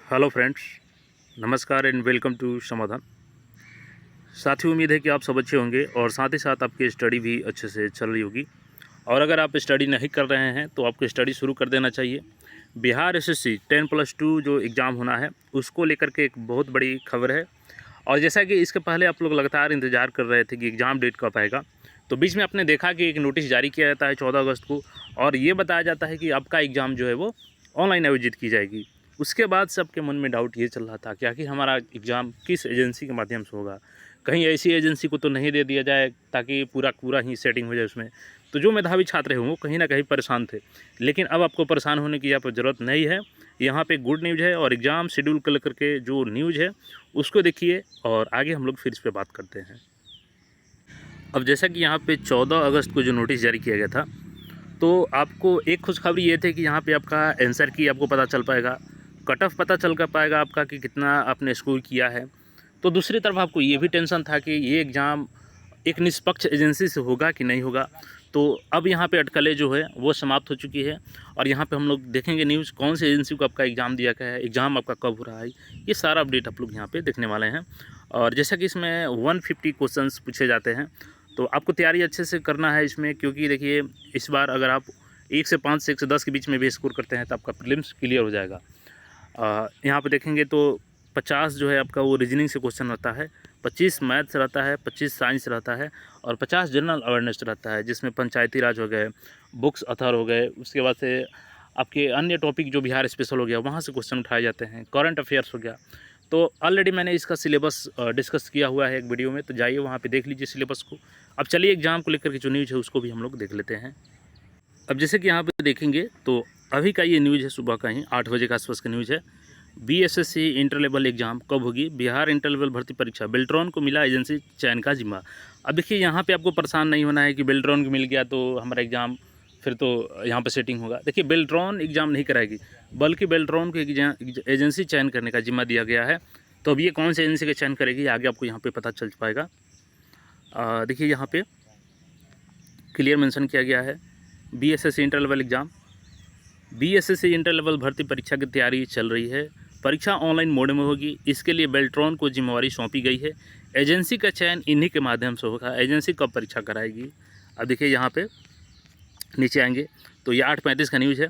Hello friends, नमस्कार and welcome to समाधान। साथियों, उम्मीद है कि आप सब अच्छे होंगे और साथ ही साथ आपकी स्टडी भी अच्छे से चल रही होगी। और अगर आप स्टडी नहीं कर रहे हैं तो आपको स्टडी शुरू कर देना चाहिए। बिहार एसएससी 10+2 जो एग्ज़ाम होना है उसको लेकर के एक बहुत बड़ी खबर है। और जैसा कि इसके पहले आप लोग लगातार इंतज़ार कर रहे थे कि एग्ज़ाम डेट कब आएगा, तो बीच में आपने देखा कि एक नोटिस जारी किया जाता है 14 अगस्त को, और ये बताया जाता है कि आपका एग्ज़ाम जो है वो ऑनलाइन आयोजित की जाएगी। उसके बाद सबके मन में डाउट ये चल रहा था कि आखिर हमारा एग्ज़ाम किस एजेंसी के माध्यम से होगा। कहीं ऐसी एजेंसी को तो नहीं दे दिया जाए ताकि पूरा ही सेटिंग हो जाए उसमें। तो जो मेधावी छात्र हैं वो कहीं ना कहीं परेशान थे, लेकिन अब आपको परेशान होने की यहाँ पर ज़रूरत नहीं है। यहाँ पे गुड न्यूज़ है, और एग्ज़ाम शेड्यूल को लेकर के जो न्यूज़ है उसको देखिए और आगे हम लोग फिर इस पर बात करते हैं। अब जैसा कि यहाँ पे 14 अगस्त को जो नोटिस जारी किया गया था, तो आपको एक खुशखबरी ये थी कि यहाँ पे आपका आंसर की आपको पता चल पाएगा, कट ऑफ पता चल कर पाएगा आपका कि कितना आपने स्कोर किया है। तो दूसरी तरफ आपको ये भी टेंशन था कि ये एग्ज़ाम एक निष्पक्ष एजेंसी से होगा कि नहीं होगा। तो अब यहाँ पे अटकलें जो है वो समाप्त हो चुकी है, और यहाँ पे हम लोग देखेंगे न्यूज़ कौन सी एजेंसी को आपका एग्ज़ाम दिया गया है, एग्ज़ाम आपका कब हो रहा है, ये सारा अपडेट आप लोग यहाँ पे देखने वाले हैं। और जैसा कि इसमें 150 क्वेश्चंस पूछे जाते हैं, तो आपको तैयारी अच्छे से करना है इसमें, क्योंकि देखिए इस बार अगर आप 1 से 5 से 1 से 10 के बीच में भी स्कोर करते हैं तो आपका प्रीलिम्स क्लियर हो जाएगा। यहाँ पे देखेंगे तो 50 जो है आपका वो रीजनिंग से क्वेश्चन रहता है, 25 मैथ्स रहता है, 25 साइंस रहता है, और 50 जनरल अवेयरनेस रहता है, जिसमें पंचायती राज हो गए, बुक्स अथर हो गए, उसके बाद से आपके अन्य टॉपिक जो बिहार स्पेशल हो गया वहाँ से क्वेश्चन उठाए जाते हैं, करंट अफेयर्स हो गया। तो ऑलरेडी मैंने इसका सिलेबस डिस्कस किया हुआ है एक वीडियो में, तो जाइए वहाँ पे देख लीजिए सिलेबस को। अब चलिए एग्ज़ाम को लेकर के जो न्यूज़ है उसको भी हम लोग देख लेते हैं। अब जैसे कि यहाँ पे देखेंगे तो अभी का ये न्यूज़ है, सुबह का ही 8 बजे के आसपास का न्यूज़ है। बीएसएससी इंटर लेवल एग्ज़ाम कब होगी, बिहार इंटर लेवल भर्ती परीक्षा, बेल्ट्रॉन को मिला एजेंसी चयन का जिम्मा। अब देखिए यहाँ पे आपको परेशान नहीं होना है कि बेल्ट्रॉन को मिल गया तो हमारा एग्ज़ाम फिर तो यहाँ पे सेटिंग होगा। देखिए बेल्ट्रॉन एग्ज़ाम नहीं कराएगी, बल्कि बेल्ट्रॉन को एजेंसी चयन करने का जिम्मा दिया गया है। तो अब ये कौन सी एजेंसी का चयन करेगी आगे आपको यहाँ पे पता चल पाएगा। देखिए यहाँ पे क्लियर मेंशन किया गया है, BSSC inter level exam, BSSC inter level भर्ती परीक्षा की तैयारी चल रही है। परीक्षा ऑनलाइन मोड में होगी, इसके लिए बेल्ट्रॉन को जिम्मेवारी सौंपी गई है। एजेंसी का चयन इन्हीं के माध्यम से होगा। एजेंसी कब परीक्षा कराएगी, अब देखिए यहाँ पे नीचे आएंगे तो ये 8:35 का न्यूज़ है।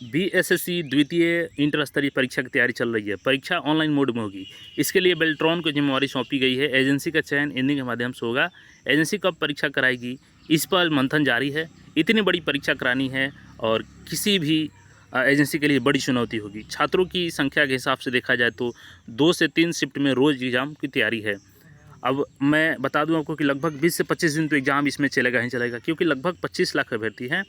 बीएसएससी द्वितीय इंटर स्तरीय परीक्षा की तैयारी चल रही है, परीक्षा ऑनलाइन मोड में होगी, इसके लिए बेल्ट्रॉन को जिम्मेवारी सौंपी गई है। एजेंसी का चयन इन्हीं के माध्यम से होगा। एजेंसी कब परीक्षा कराएगी इस पर मंथन जारी है। इतनी बड़ी परीक्षा करानी है और किसी भी एजेंसी के लिए बड़ी चुनौती होगी। छात्रों की संख्या के हिसाब से देखा जाए तो 2 से 3 शिफ्ट में रोज़ एग्ज़ाम की तैयारी है। अब मैं बता दूं आपको कि लगभग 20 से 25 दिन तो एग्ज़ाम इसमें चलेगा ही चलेगा, क्योंकि लगभग 25 लाख अभ्यर्थी हैं,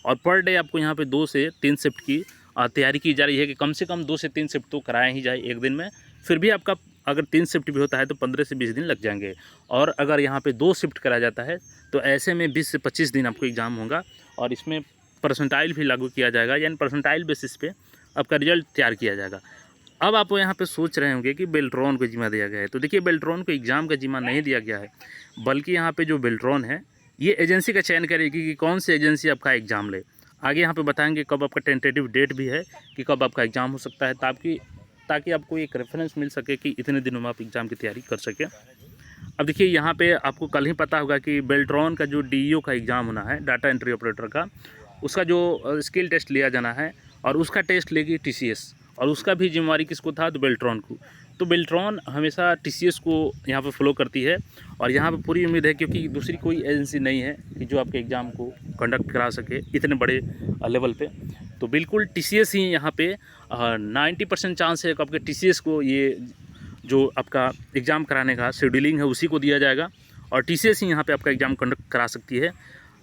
और पर डे आपको यहाँ पे 2 से 3 शिफ्ट की तैयारी की जा रही है कि कम से कम 2 से 3 शिफ्ट तो कराया ही जाए एक दिन में। फिर भी आपका अगर 3 शिफ्ट भी होता है तो 15 से 20 दिन लग जाएंगे, और अगर यहाँ पे 2 शिफ्ट कराया जाता है तो ऐसे में 20 से 25 दिन आपको एग्ज़ाम होगा। और इसमें परसेंटाइल भी लागू किया जाएगा, यानी परसेंटाइल बेसिस पे आपका रिजल्ट तैयार किया जाएगा। अब आप यहाँ पे सोच रहे होंगे कि बेल्ट्रॉन को जिम्मा दिया गया है, तो देखिए बेल्ट्रॉन को एग्ज़ाम का जिम्मा नहीं दिया गया है, बल्कि यहाँ पे जो बेल्ट्रॉन है ये एजेंसी का चयन करेगी कि कौन सी एजेंसी आपका एग्ज़ाम ले। आगे यहाँ पे बताएंगे कब आपका टेंटेटिव डेट भी है कि कब आपका एग्ज़ाम हो सकता है, ताकि आपको एक रेफरेंस मिल सके कि इतने दिनों में आप एग्ज़ाम की तैयारी कर सकें। अब देखिए यहाँ पे आपको कल ही पता होगा कि बेल्ट्रॉन का जो डीईओ का एग्ज़ाम होना है, डाटा एंट्री ऑपरेटर का, उसका जो स्किल टेस्ट लिया जाना है, और उसका टेस्ट लेगी टीसीएस, और उसका भी जिम्मेवारी किसको था, तो बेल्ट्रॉन को। तो बेल्ट्रॉन हमेशा टीसीएस को यहाँ पे फॉलो करती है, और यहाँ पे पूरी उम्मीद है, क्योंकि दूसरी कोई एजेंसी नहीं है कि जो आपके एग्ज़ाम को कंडक्ट करा सके इतने बड़े लेवल पे। तो बिल्कुल टीसीएस ही यहाँ पे 90% चांस है कि आपके टीसीएस को ये जो आपका एग्ज़ाम कराने का शेड्यूलिंग है उसी को दिया जाएगा, और टीसीएस ही यहाँ पे आपका एग्ज़ाम कंडक्ट करा सकती है।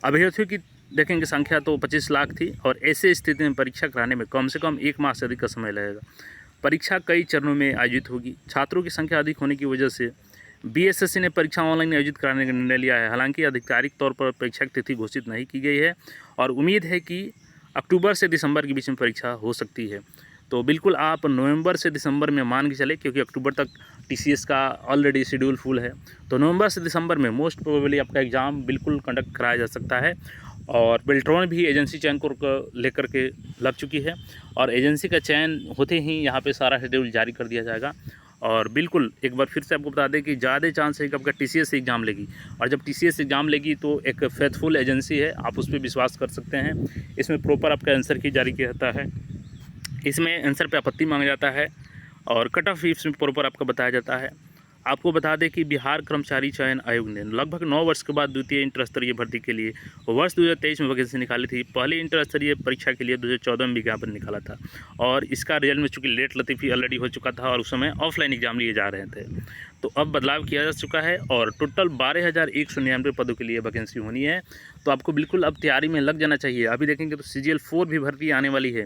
अभ्यर्थियों की देखेंगे संख्या तो 25 लाख थी, और ऐसे स्थिति में परीक्षा कराने में कम से कम 1 माह से अधिक का समय लगेगा। परीक्षा कई चरणों में आयोजित होगी। छात्रों की संख्या अधिक होने की वजह से बीएसएससी ने परीक्षा ऑनलाइन आयोजित कराने का निर्णय लिया है। हालांकि आधिकारिक तौर पर परीक्षा की तिथि घोषित नहीं की गई है, और उम्मीद है कि अक्टूबर से दिसंबर के बीच में परीक्षा हो सकती है। तो बिल्कुल आप नवंबर से दिसंबर में मान के चले, क्योंकि अक्टूबर तक टीसीएस का ऑलरेडी शेड्यूल फुल है, तो नवंबर से दिसंबर में मोस्ट प्रोबेबली आपका एग्ज़ाम बिल्कुल कंडक्ट कराया जा सकता है। और बेल्ट्रॉन भी एजेंसी चयन को लेकर के लग चुकी है और एजेंसी का चयन होते ही यहाँ पे सारा शेड्यूल जारी कर दिया जाएगा। और बिल्कुल एक बार फिर से आपको बता दें कि ज़्यादा चांस है कि आपका TCS एग्ज़ाम लेगी, और जब TCS एग्ज़ाम लेगी तो एक फेथफुल एजेंसी है, आप उस पर विश्वास कर सकते हैं। इसमें प्रॉपर आपका आंसर की जारी किया जाता है, इसमें आंसर पे आपत्ति मांगा जाता है और कट ऑफ इसमें प्रॉपर आपको बताया जाता है। आपको बता दें कि बिहार कर्मचारी चयन आयोग ने लगभग 9 वर्ष के बाद द्वितीय इंटर स्तरीय भर्ती के लिए वर्ष 2023 में वैकेंसी निकाली थी। पहली इंटर स्तरीय परीक्षा के लिए 2014 में विज्ञापन निकाला था और इसका रिजल्ट में चूँकि लेट लतीफ़ी ऑलरेडी हो चुका था और उस समय ऑफलाइन एग्जाम लिए जा रहे थे, तो अब बदलाव किया जा चुका है और टोटल 12,199 पदों के लिए वैकेंसी होनी है। तो आपको बिल्कुल अब तैयारी में लग जाना चाहिए। अभी देखेंगे तो CGL 4 भी भर्ती आने वाली है,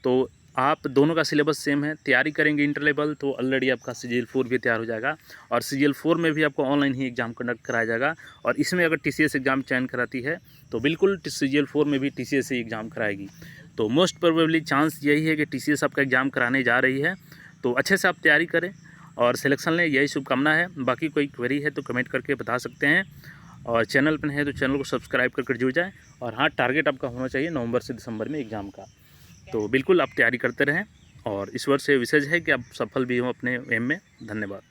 तो आप दोनों का सिलेबस सेम है। तैयारी करेंगे इंटर लेवल तो ऑलरेडी आपका CGL 4 भी तैयार हो जाएगा और CGL 4 में भी आपको ऑनलाइन ही एग्ज़ाम कंडक्ट कराया जाएगा। और इसमें अगर TCS एग्ज़ाम चयन कराती है तो बिल्कुल CGL 4 में भी TCS ही एग्ज़ाम कराएगी। तो मोस्ट प्रोबेबली चांस यही है कि TCS आपका एग्ज़ाम कराने जा रही है, तो अच्छे से आप तैयारी करें और सिलेक्शन लें, यही शुभकामना है। बाकी कोई क्वेरी है तो कमेंट करके बता सकते हैं और चैनल पर है तो चैनल को सब्सक्राइब करके जुड़ जाएँ। और हाँ, टारगेट आपका होना चाहिए नवंबर से दिसंबर में एग्ज़ाम का। तो बिल्कुल आप तैयारी करते रहें और ईश्वर से विशेष है कि आप सफल भी हों अपने एम में। धन्यवाद।